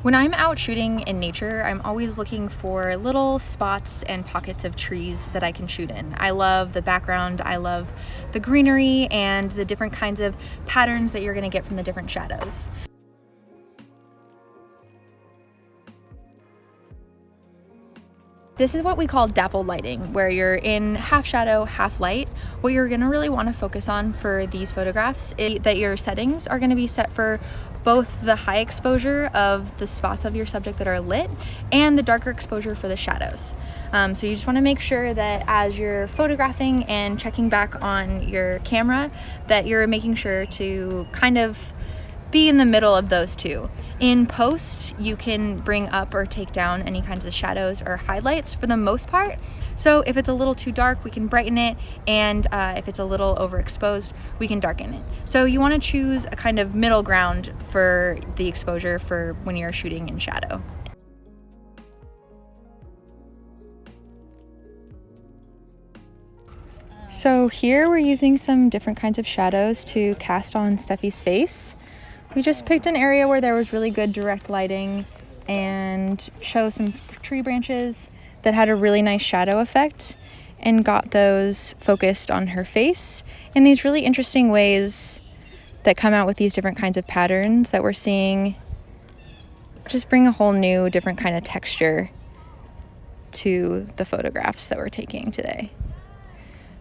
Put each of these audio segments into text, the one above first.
When I'm out shooting in nature, I'm always looking for little spots and pockets of trees that I can shoot in. I love the background, I love the greenery and the different kinds of patterns that you're gonna get from the different shadows. This is what we call dappled lighting, where you're in half shadow, half light. What you're gonna really wanna focus on for these photographs is that your settings are gonna be set for both the high exposure of the spots of your subject that are lit and the darker exposure for the shadows. So you just wanna make sure that as you're photographing and checking back on your camera, that you're making sure to kind of be in the middle of those two. In post, you can bring up or take down any kinds of shadows or highlights for the most part. So if it's a little too dark, we can brighten it, and if it's a little overexposed, we can darken it. So you want to choose a kind of middle ground for the exposure for when you're shooting in shadow. So here we're using some different kinds of shadows to cast on Steffi's face. We just picked an area where there was really good direct lighting and show some tree branches that had a really nice shadow effect, and got those focused on her face in these really interesting ways that come out with these different kinds of patterns that we're seeing just bring a whole new different kind of texture to the photographs that we're taking today.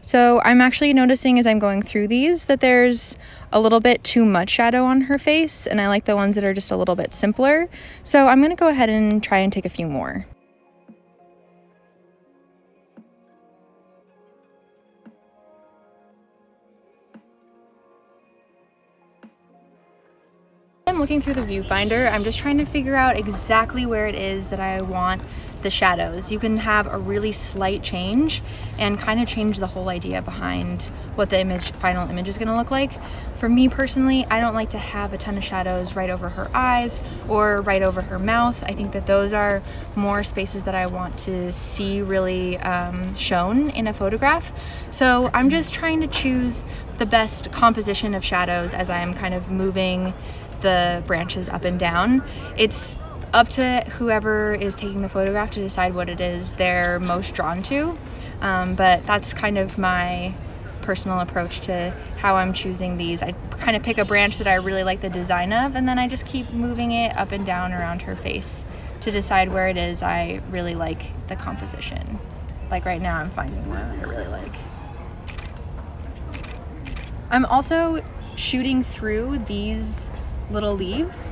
So I'm actually noticing as I'm going through these that there's a little bit too much shadow on her face, and I like the ones that are just a little bit simpler. So I'm gonna go ahead and try and take a few more. I'm looking through the viewfinder. I'm just trying to figure out exactly where it is that I want the shadows. You can have a really slight change and kind of change the whole idea behind what the final image is going to look like. For me personally, I don't like to have a ton of shadows right over her eyes or right over her mouth. I think that those are more spaces that I want to see really shown in a photograph. So I'm just trying to choose the best composition of shadows as I'm kind of moving the branches up and down. It's up to whoever is taking the photograph to decide what it is they're most drawn to, but that's kind of my personal approach to how I'm choosing these. I kind of pick a branch that I really like the design of, and then I just keep moving it up and down around her face to decide where it is I really like the composition. Like right now I'm finding one I really like. I'm also shooting through these little leaves,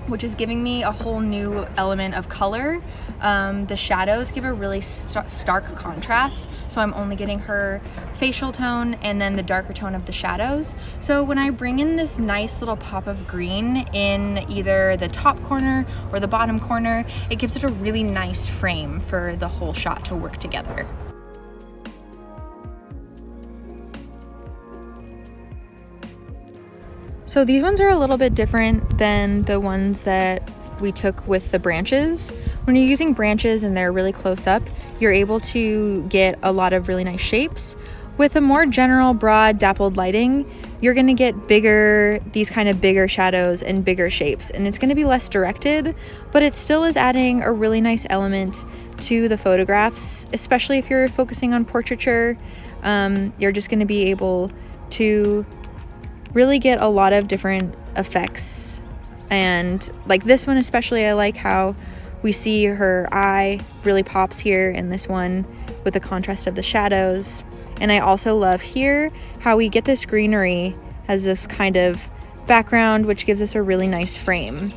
which is giving me a whole new element of color. The shadows give a really stark contrast, so I'm only getting her facial tone and then the darker tone of the shadows. So when I bring in this nice little pop of green in either the top corner or the bottom corner, it gives it a really nice frame for the whole shot to work together. So these ones are a little bit different than the ones that we took with the branches. When you're using branches and they're really close up, you're able to get a lot of really nice shapes. With a more general, broad, dappled lighting, you're gonna get these kind of bigger shadows and bigger shapes, and it's gonna be less directed, but it still is adding a really nice element to the photographs, especially if you're focusing on portraiture. You're just gonna be able to really get a lot of different effects. And like this one especially, I like how we see her eye really pops here in this one with the contrast of the shadows. And I also love here how we get this greenery as this kind of background, which gives us a really nice frame.